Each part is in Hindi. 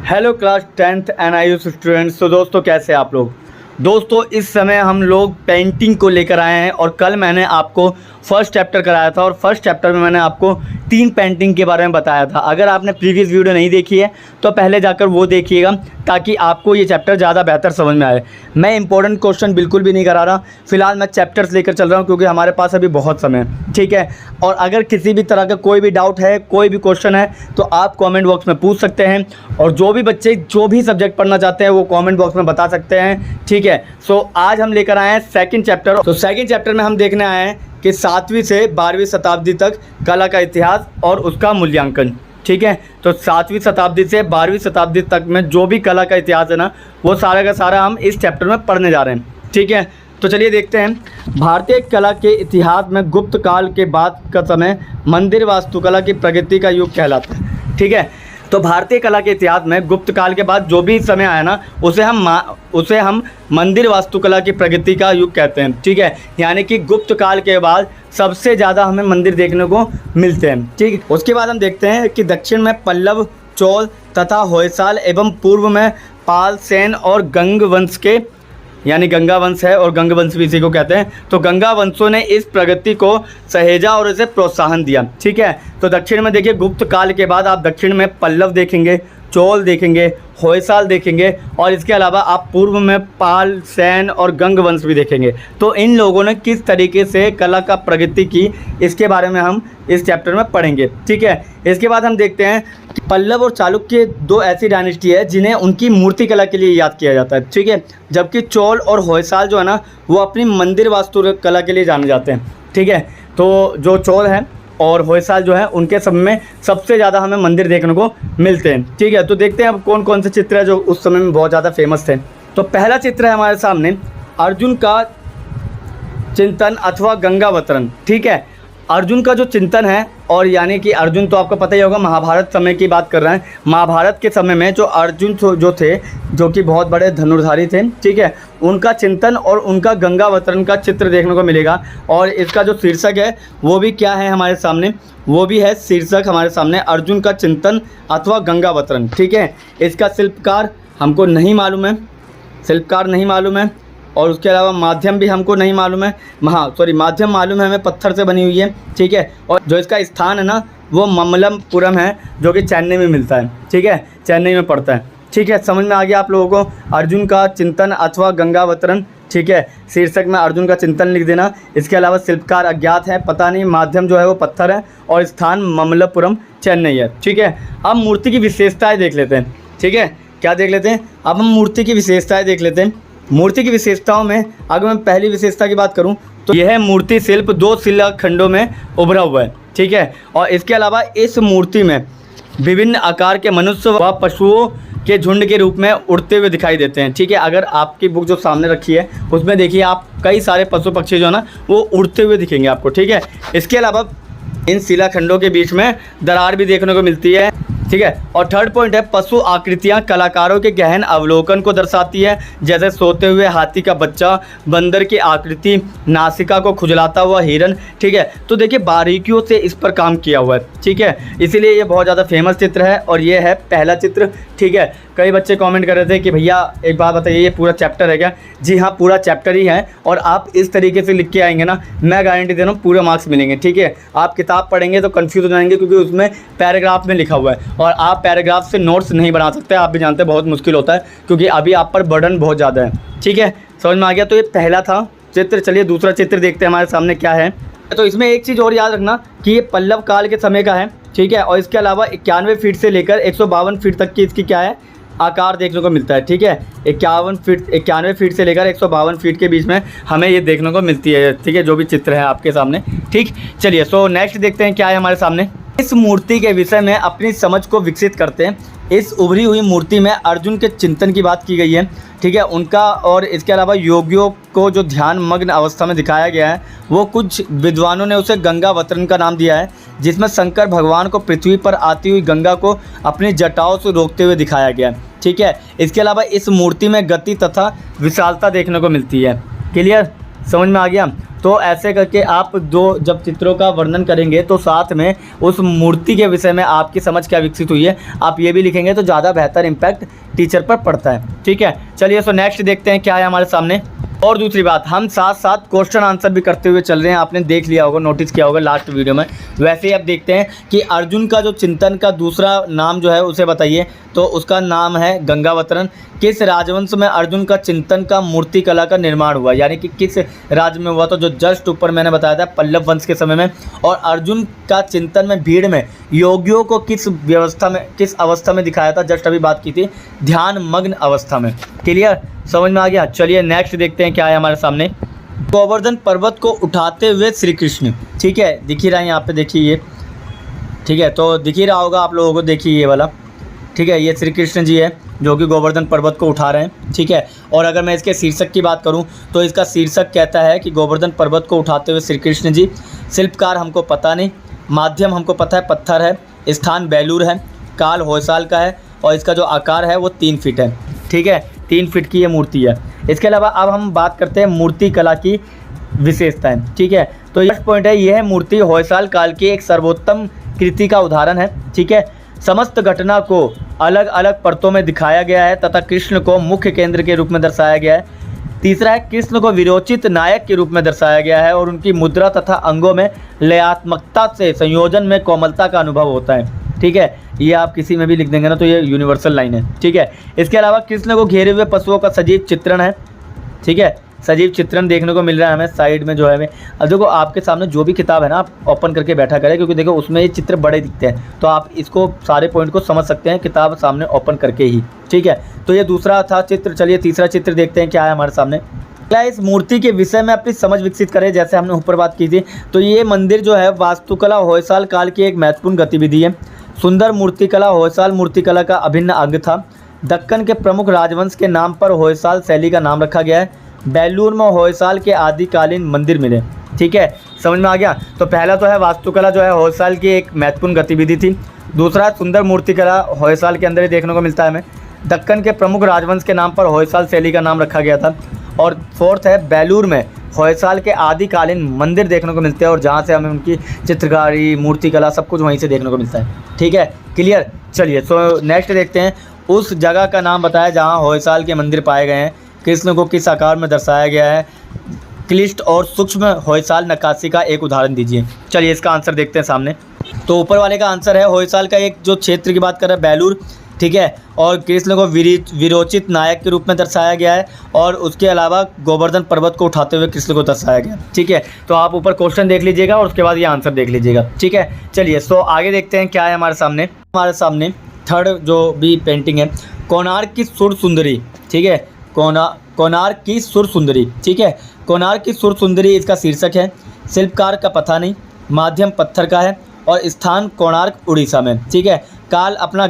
Hello class 10th and आईयूएस students. तो दोस्तों कैसे आप लोग। दोस्तों इस समय हम लोग पेंटिंग को लेकर आए हैं और कल मैंने आपको फर्स्ट चैप्टर कराया था और फर्स्ट चैप्टर में मैंने आपको 3 पेंटिंग के बारे में बताया था। अगर आपने प्रीवियस वीडियो नहीं देखी है तो पहले जाकर वो देखिएगा ताकि आपको ये चैप्टर ज़्यादा बेहतर समझ में आए। मैं इंपॉर्टेंट क्वेश्चन बिल्कुल भी नहीं करा रहा, फिलहाल मैं चैप्टर्स लेकर चल रहा हूँ क्योंकि हमारे पास अभी बहुत समय है, ठीक है। और अगर किसी भी तरह का कोई भी डाउट है, कोई भी क्वेश्चन है तो आप कॉमेंट बॉक्स में पूछ सकते हैं और जो भी बच्चे जो भी सब्जेक्ट पढ़ना चाहते हैं वो कॉमेंट बॉक्स में बता सकते हैं, ठीक है। सो आज हम लेकर आए हैं सेकंड चैप्टर। तो सेकंड चैप्टर में हम देखने आए हैं कि 7वीं से 12वीं शताब्दी तक कला का इतिहास और उसका मूल्यांकन, ठीक है। तो 7वीं शताब्दी से 12वीं शताब्दी तक में जो भी कला का इतिहास है ना, वो सारा का सारा हम इस चैप्टर में पढ़ने जा रहे हैं, ठीक है। तो चलिए देखते हैं। भारतीय कला के इतिहास में गुप्त काल के बाद का समय मंदिर वास्तुकला की प्रगति का युग कहलाता है, ठीक है। तो भारतीय कला के इतिहास में गुप्त काल के बाद जो भी समय आया ना, उसे हम मंदिर वास्तुकला की प्रगति का युग कहते हैं, ठीक है। यानी कि गुप्त काल के बाद सबसे ज़्यादा हमें मंदिर देखने को मिलते हैं, ठीक है। उसके बाद हम देखते हैं कि दक्षिण में पल्लव, चोल तथा होयसाल एवं पूर्व में पाल, सेन और गंग वंश के, यानी गंगा वंश है और गंग वंश भी इसी को कहते हैं। तो गंगा वंशों ने इस प्रगति को सहेजा और इसे प्रोत्साहन दिया, ठीक है। तो दक्षिण में देखिए, गुप्त काल के बाद आप दक्षिण में पल्लव देखेंगे, चोल देखेंगे, होयसाल देखेंगे और इसके अलावा आप पूर्व में पाल, सैन और गंग वंश भी देखेंगे। तो इन लोगों ने किस तरीके से कला का प्रगति की, इसके बारे में हम इस चैप्टर में पढ़ेंगे, ठीक है। इसके बाद हम देखते हैं कि पल्लव और चालुक्य 2 ऐसी डायनेस्टी है जिन्हें उनकी मूर्ति कला के लिए याद किया जाता है, ठीक है। जबकि चोल और होयसाल जो है ना, वो अपनी मंदिर वास्तु कला के लिए जाने जाते हैं, ठीक है। तो जो चोल हैं और होयसाल जो है, उनके सब में सबसे ज़्यादा हमें मंदिर देखने को मिलते हैं, ठीक है। तो देखते हैं अब कौन कौन से चित्र है जो उस समय में बहुत ज़्यादा फेमस थे। तो पहला चित्र है हमारे सामने अर्जुन का चिंतन अथवा गंगावतरण, ठीक है। अर्जुन का जो चिंतन है, और यानी कि अर्जुन तो आपको पता ही होगा महाभारत समय की बात कर रहे हैं। महाभारत के समय में जो अर्जुन जो थे, जो कि बहुत बड़े धनुर्धारी थे, ठीक है, उनका चिंतन और उनका गंगावतरण का चित्र देखने को मिलेगा। और इसका जो शीर्षक है वो भी क्या है हमारे सामने, वो भी है शीर्षक हमारे सामने अर्जुन का चिंतन अथवा गंगावतरण, ठीक है। इसका शिल्पकार हमको नहीं मालूम है, शिल्पकार नहीं मालूम है और उसके अलावा माध्यम भी हमको नहीं मालूम है। माध्यम मालूम है हमें, पत्थर से बनी हुई है, ठीक है। और जो इसका स्थान है ना, वो ममल्लपुरम है जो कि चेन्नई में मिलता है, ठीक है, चेन्नई में पड़ता है, ठीक है। समझ में आ गया आप लोगों को। अर्जुन का चिंतन अथवा गंगावतरण, ठीक है। शीर्षक में अर्जुन का चिंतन लिख देना। इसके अलावा शिल्पकार अज्ञात है, पता नहीं, माध्यम जो है वो पत्थर है और स्थान ममल्लपुरम चेन्नई है, ठीक है। अब मूर्ति की विशेषताएँ देख लेते हैं, ठीक है। क्या देख लेते हैं, अब हम मूर्ति की विशेषताएँ देख लेते हैं। मूर्ति की विशेषताओं में अगर मैं पहली विशेषता की बात करूं तो यह मूर्ति शिल्प 2 शिलाखंडों में उभरा हुआ है, ठीक है। और इसके अलावा इस मूर्ति में विभिन्न आकार के मनुष्य व पशुओं के झुंड के रूप में उड़ते हुए दिखाई देते हैं, ठीक है। अगर आपकी बुक जो सामने रखी है उसमें देखिए आप कई सारे पशु पक्षी जो है ना, वो उड़ते हुए दिखेंगे आपको, ठीक है। इसके अलावा इन शिलाखंडों के बीच में दरार भी देखने को मिलती है, ठीक है। और थर्ड पॉइंट है, पशु आकृतियां कलाकारों के गहन अवलोकन को दर्शाती है, जैसे सोते हुए हाथी का बच्चा, बंदर की आकृति, नासिका को खुजलाता हुआ हिरन, ठीक है। तो देखिए बारीकियों से इस पर काम किया हुआ है, ठीक है। इसीलिए ये बहुत ज़्यादा फेमस चित्र है और ये है पहला चित्र, ठीक है। कई बच्चे कमेंट कर रहे थे कि भैया एक बात बताइए, ये पूरा चैप्टर है क्या? जी हाँ, पूरा चैप्टर ही है और आप इस तरीके से लिख के आएंगे ना, मैं गारंटी दे रहा हूँ पूरे मार्क्स मिलेंगे, ठीक है। आप किताब पढ़ेंगे तो कंफ्यूज हो जाएंगे क्योंकि उसमें पैराग्राफ में लिखा हुआ है और आप पैराग्राफ से नोट्स नहीं बना सकते, आप भी जानते हैं बहुत मुश्किल होता है क्योंकि अभी आप पर बर्डन बहुत ज़्यादा है, ठीक है। समझ में आ गया। तो ये पहला था चित्र। चलिए दूसरा चित्र देखते हैं हमारे सामने क्या है। तो इसमें एक चीज़ और याद रखना कि ये पल्लव काल के समय का है, ठीक है। और इसके अलावा 91 फीट से लेकर 152 फीट तक की इसकी क्या है, आकार देखने को मिलता है, ठीक है। 91 फीट से लेकर 152 फीट के बीच में हमें ये देखने को मिलती है, ठीक है, जो भी चित्र है आपके सामने, ठीक। चलिए सो नेक्स्ट देखते हैं क्या है हमारे सामने। इस मूर्ति के विषय में अपनी समझ को विकसित करते हैं। इस उभरी हुई मूर्ति में अर्जुन के चिंतन की बात की गई है, ठीक है, उनका। और इसके अलावा योगियों को जो ध्यान मग्न अवस्था में दिखाया गया है, वो कुछ विद्वानों ने उसे गंगावतरण का नाम दिया है, जिसमें शंकर भगवान को पृथ्वी पर आती हुई गंगा को अपनी जटाओं से रोकते हुए दिखाया गया है, ठीक है। इसके अलावा इस मूर्ति में गति तथा विशालता देखने को मिलती है। क्लियर, समझ में आ गया। तो ऐसे करके आप दो जब चित्रों का वर्णन करेंगे तो साथ में उस मूर्ति के विषय में आपकी समझ क्या विकसित हुई है आप ये भी लिखेंगे तो ज़्यादा बेहतर इम्पैक्ट टीचर पर पड़ता है। ठीक है, चलिए सो नेक्स्ट देखते हैं क्या है हमारे सामने। और दूसरी बात, हम साथ साथ क्वेश्चन आंसर भी करते हुए चल रहे हैं, आपने देख लिया होगा, नोटिस किया होगा लास्ट वीडियो में। वैसे ही अब देखते हैं कि अर्जुन का जो चिंतन का दूसरा नाम जो है उसे बताइए। तो उसका नाम है गंगावतरण। किस राजवंश में अर्जुन का चिंतन का मूर्ति कला का निर्माण हुआ, यानी कि किस राज्य में हुआ? तो जो जस्ट ऊपर मैंने बताया था पल्लव वंश के समय में। और अर्जुन का चिंतन में भीड़ में योगियों को किस व्यवस्था में, किस अवस्था में दिखाया था? जस्ट अभी बात की थी, ध्यान मग्न अवस्था में। क्लियर, समझ में आ गया? चलिए नेक्स्ट देखते हैं क्या है हमारे सामने। गोवर्धन पर्वत को उठाते हुए श्री कृष्ण, ठीक है, दिख ही रहा है यहाँ पे, देखिए ये, ठीक है, तो दिख ही रहा होगा आप लोगों को, देखिए ये वाला, ठीक है, ये श्री कृष्ण जी है जो कि गोवर्धन पर्वत को उठा रहे हैं। ठीक है, और अगर मैं इसके शीर्षक की बात करूं तो इसका शीर्षक कहता है कि गोवर्धन पर्वत को उठाते हुए श्री कृष्ण जी। शिल्पकार हमको पता नहीं, माध्यम हमको पता है पत्थर है, स्थान बेलूर है, काल होयसाल का है और इसका जो आकार है वो 3 फीट है। ठीक है, 3 फीट की ये मूर्ति है। इसके अलावा अब हम बात करते हैं मूर्ति कला की विशेषताएं। ठीक है, तो फर्स्ट पॉइंट है, यह मूर्ति होयसाल काल की एक सर्वोत्तम कृति का उदाहरण है। ठीक है, समस्त घटना को अलग अलग परतों में दिखाया गया है तथा कृष्ण को मुख्य केंद्र के रूप में दर्शाया गया है। तीसरा है, कृष्ण को विरोचित नायक के रूप में दर्शाया गया है और उनकी मुद्रा तथा अंगों में लयात्मकता से संयोजन में कोमलता का अनुभव होता है। ठीक है, ये आप किसी में भी लिख देंगे ना तो ये यूनिवर्सल लाइन है। ठीक है, इसके अलावा कृष्ण को घेरे हुए पशुओं का सजीव चित्रण है। ठीक है, सजीव चित्रण देखने को मिल रहा है हमें साइड में जो है हमें। अब देखो आपके सामने जो भी किताब है ना आप ओपन करके बैठा करें, क्योंकि देखो उसमें ये चित्र बड़े दिखते हैं, तो आप इसको सारे पॉइंट को समझ सकते हैं किताब सामने ओपन करके ही। ठीक है, तो ये दूसरा था चित्र। चलिए तीसरा चित्र देखते हैं क्या है हमारे सामने। क्या इस मूर्ति के विषय में अपनी समझ विकसित करें, जैसे हमने ऊपर बात की थी। तो ये मंदिर जो है वास्तुकला होयसाल काल की एक महत्वपूर्ण गतिविधि है। सुंदर मूर्तिकला होयसाल मूर्तिकला का अभिन्न अंग था। दक्कन के प्रमुख राजवंश के नाम पर होयसाल शैली का नाम रखा गया है। बेलूर में होयसाल के आदिकालीन मंदिर मिले। ठीक है, समझ में आ गया। तो पहला तो है वास्तुकला जो है होयसाल की एक महत्वपूर्ण गतिविधि थी। दूसरा सुंदर मूर्तिकला होयसाल के अंदर ही देखने को मिलता है हमें। दक्कन के प्रमुख राजवंश के नाम पर होयसाल शैली का नाम रखा गया था। और फोर्थ है, बेलूर में होयसाल के आदिकालीन मंदिर देखने को मिलते हैं और जहाँ से हमें उनकी चित्रकारी, मूर्तिकला सब कुछ वहीं से देखने को मिलता है। ठीक है, क्लियर। चलिए सो नेक्स्ट देखते हैं, उस जगह का नाम बताया जहाँ होयसाल के मंदिर पाए गए हैं। कृष्ण को किस आकार में दर्शाया गया है? क्लिष्ट और सूक्ष्म होयसाल नक्काशी का एक उदाहरण दीजिए। चलिए इसका आंसर देखते हैं सामने। तो ऊपर वाले का आंसर है होयसाल का एक जो क्षेत्र की बात कर रहा है बेलूर। ठीक है, और कृष्ण को विरोचित नायक के रूप में दर्शाया गया है और उसके अलावा गोवर्धन पर्वत को उठाते हुए कृष्ण को दर्शाया गया। ठीक है, तो आप ऊपर क्वेश्चन देख लीजिएगा और उसके बाद ये आंसर देख लीजिएगा। ठीक है, चलिए सो आगे देखते हैं क्या है हमारे सामने। थर्ड जो भी पेंटिंग है, कोणार्क की सुर सुंदरी। ठीक है, कोणार्क की सुर सुंदरी। ठीक है, कोणार्क की सुर सुंदरी इसका शीर्षक है। शिल्पकार का पता नहीं, माध्यम पत्थर का है और स्थान कोणार्क उड़ीसा में। ठीक है, काल अपना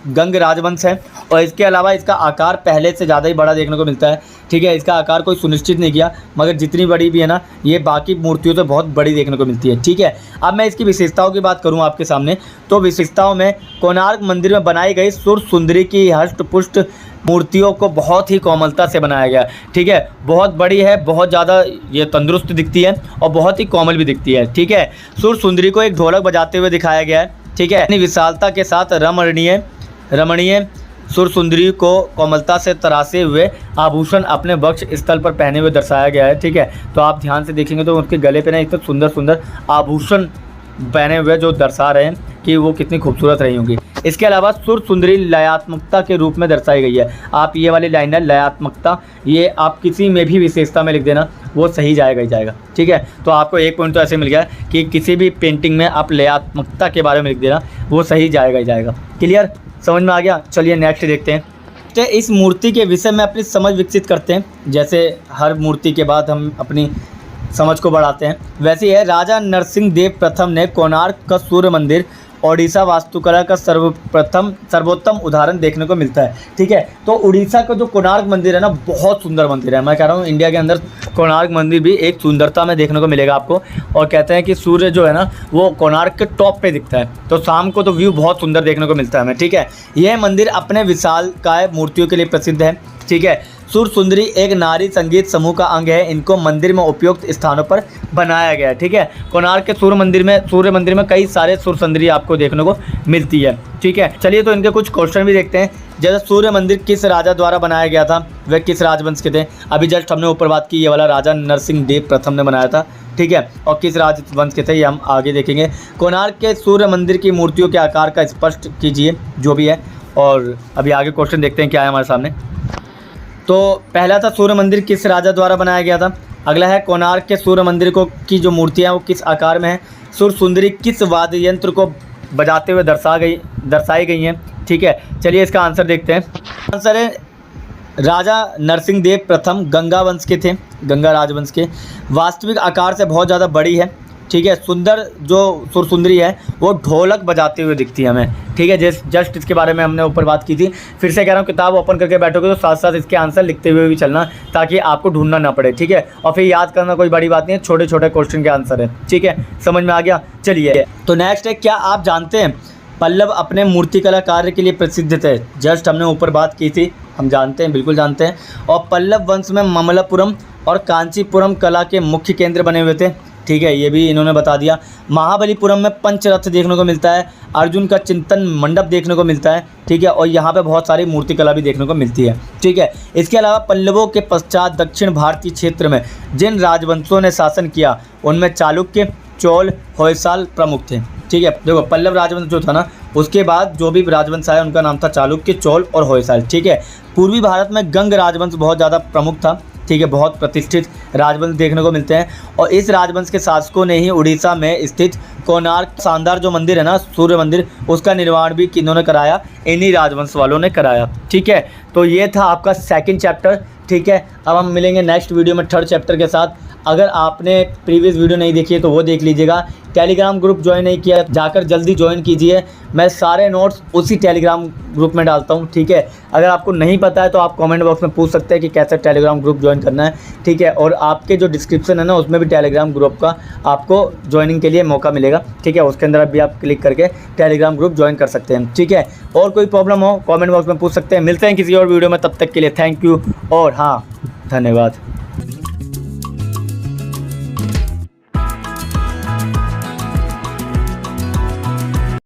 गंग राजवंश है और इसके अलावा इसका आकार पहले से ज़्यादा ही बड़ा देखने को मिलता है। ठीक है, इसका आकार कोई सुनिश्चित नहीं किया, मगर जितनी बड़ी भी है ना ये बाकी मूर्तियों से बहुत बड़ी देखने को मिलती है। ठीक है, अब मैं इसकी विशेषताओं की बात करूं आपके सामने, तो विशेषताओं में कोणार्क मंदिर में बनाई गई सुर सुंदरी की हष्ट पुष्ट मूर्तियों को बहुत ही कोमलता से बनाया गया। ठीक है, बहुत बड़ी है, बहुत ज़्यादा ये तंदुरुस्त दिखती है और बहुत ही कोमल भी दिखती है। ठीक है, सुर सुंदरी को एक ढोलक बजाते हुए दिखाया गया है। ठीक है, अपनी विशालता के साथ रमणीय सुर सुंदरी को कोमलता से तराशे हुए आभूषण अपने वक्ष स्थल पर पहने हुए दर्शाया गया है। ठीक है, तो आप ध्यान से देखेंगे तो उनके गले पे ना इतने सुंदर सुंदर आभूषण पहने हुए जो दर्शा रहे हैं कि वो कितनी खूबसूरत रही होंगी। इसके अलावा सुर सुंदरी लयात्मकता के रूप में दर्शाई गई है। आप ये वाली लाइन है लयात्मकता, ये आप किसी में भी विशेषता में लिख देना, वो सही जाएगा ही जाएगा। ठीक है, तो आपको एक पॉइंट तो ऐसे मिल गया कि किसी भी पेंटिंग में आप लयात्मकता के बारे में लिख देना, वो सही जाएगा ही जाएगा। क्लियर, समझ में आ गया। चलिए नेक्स्ट देखते हैं। तो इस मूर्ति के विषय में अपनी समझ विकसित करते हैं। जैसे हर मूर्ति के बाद हम अपनी समझ को बढ़ाते हैं, वैसे ही है। राजा नरसिंह देव प्रथम ने कोणार्क का सूर्य मंदिर ओडिशा वास्तुकला का सर्वोत्तम उदाहरण देखने को मिलता है। ठीक है, तो उड़ीसा का जो कोणार्क मंदिर है ना बहुत सुंदर मंदिर है। मैं कह रहा हूँ इंडिया के अंदर कोणार्क मंदिर भी एक सुंदरता में देखने को मिलेगा आपको। और कहते हैं कि सूर्य जो है ना वो कोणार्क के टॉप पे दिखता है, तो शाम को तो व्यू बहुत सुंदर देखने को मिलता है हमें। ठीक है, यह मंदिर अपने विशालकाय मूर्तियों के लिए प्रसिद्ध है। ठीक है, सुर सुंदरी एक नारी संगीत समूह का अंग है। इनको मंदिर में उपयुक्त स्थानों पर बनाया गया है। ठीक है, कोणार्क के सूर्य मंदिर में कई सारे सुर सुंदरी आपको देखने को मिलती है। ठीक है, चलिए तो इनके कुछ क्वेश्चन भी देखते हैं। जैसे सूर्य मंदिर किस राजा द्वारा बनाया गया था, वह किस राजवंश के थे। अभी जस्ट हमने ऊपर बात की, ये वाला राजा नरसिंह देव प्रथम ने बनाया था। ठीक है, और किस राजवंश के थे ये हम आगे देखेंगे। कोणार्क के सूर्य मंदिर की मूर्तियों के आकार का स्पष्ट कीजिए, जो भी है। और अभी आगे क्वेश्चन देखते हैं क्या है हमारे सामने। तो पहला था सूर्य मंदिर किस राजा द्वारा बनाया गया था। अगला है कोणार्क के सूर्य मंदिर को की जो मूर्तियाँ वो किस आकार में है। सुर सुंदरी किस वाद्य यंत्र को बजाते हुए दर्शाई गई हैं। ठीक है, चलिए इसका आंसर देखते हैं। आंसर है राजा नरसिंह देव प्रथम गंगा वंश के थे, गंगा राजवंश के। वास्तविक आकार से बहुत ज़्यादा बड़ी है। ठीक है, सुंदर जो सुर सुंदरी है वो ढोलक बजाते हुए दिखती है हमें। ठीक है, जस्ट इसके बारे में हमने ऊपर बात की थी। फिर से कह रहा हूँ, किताब ओपन करके बैठोगे तो साथ साथ इसके आंसर लिखते हुए भी चलना, ताकि आपको ढूंढना ना पड़े। ठीक है, और फिर याद करना कोई बड़ी बात नहीं है, छोटे छोटे क्वेश्चन के आंसर है। ठीक है, समझ में आ गया। चलिए तो नेक्स्ट है, क्या आप जानते हैं पल्लव अपने मूर्तिकला कार्य के लिए प्रसिद्ध थे। जस्ट हमने ऊपर बात की थी, हम जानते हैं, बिल्कुल जानते हैं। और पल्लव वंश में ममल्लपुरम और कांचीपुरम कला के मुख्य केंद्र बने हुए थे। ठीक है, ये भी इन्होंने बता दिया। महाबलीपुरम में पंचरथ देखने को मिलता है। अर्जुन का चिंतन मंडप देखने को मिलता है। ठीक है, और यहाँ पे बहुत सारी मूर्तिकला भी देखने को मिलती है। ठीक है, इसके अलावा पल्लवों के पश्चात दक्षिण भारतीय क्षेत्र में जिन राजवंशों ने शासन किया उनमें चालुक्य, चोल, होयसाल प्रमुख थे। ठीक है, देखो पल्लव राजवंश जो था ना, उसके बाद जो भी राजवंश आया उनका नाम था चालुक्य, चोल और होयसाल। ठीक है, पूर्वी भारत में गंग राजवंश बहुत ज़्यादा प्रमुख था। ठीक है, बहुत प्रतिष्ठित राजवंश देखने को मिलते हैं। और इस राजवंश के शासकों ने ही उड़ीसा में स्थित कोणार्क शानदार जो मंदिर है ना, सूर्य मंदिर, उसका निर्माण भी किन्होंने कराया, इन्हीं राजवंश वालों ने कराया। ठीक है, तो ये था आपका सेकंड चैप्टर। ठीक है, अब हम मिलेंगे नेक्स्ट वीडियो में थर्ड चैप्टर के साथ। अगर आपने प्रीवियस वीडियो नहीं देखी है तो वो देख लीजिएगा। टेलीग्राम ग्रुप ज्वाइन नहीं किया, जाकर जल्दी ज्वाइन कीजिए। मैं सारे नोट्स उसी टेलीग्राम ग्रुप में डालता हूँ। ठीक है, अगर आपको नहीं पता है तो आप कमेंट बॉक्स में पूछ सकते हैं कि कैसे टेलीग्राम ग्रुप ज्वाइन करना है। ठीक है, और आपके जो डिस्क्रिप्शन है ना, उसमें भी टेलीग्राम ग्रुप का आपको ज्वाइनिंग के लिए मौका मिलेगा। ठीक है, उसके अंदर भी आप क्लिक करके टेलीग्राम ग्रुप ज्वाइन कर सकते हैं। ठीक है, और कोई प्रॉब्लम हो कमेंट बॉक्स में पूछ सकते हैं। मिलते हैं किसी और वीडियो में, तब तक के लिए थैंक यू और हाँ, धन्यवाद।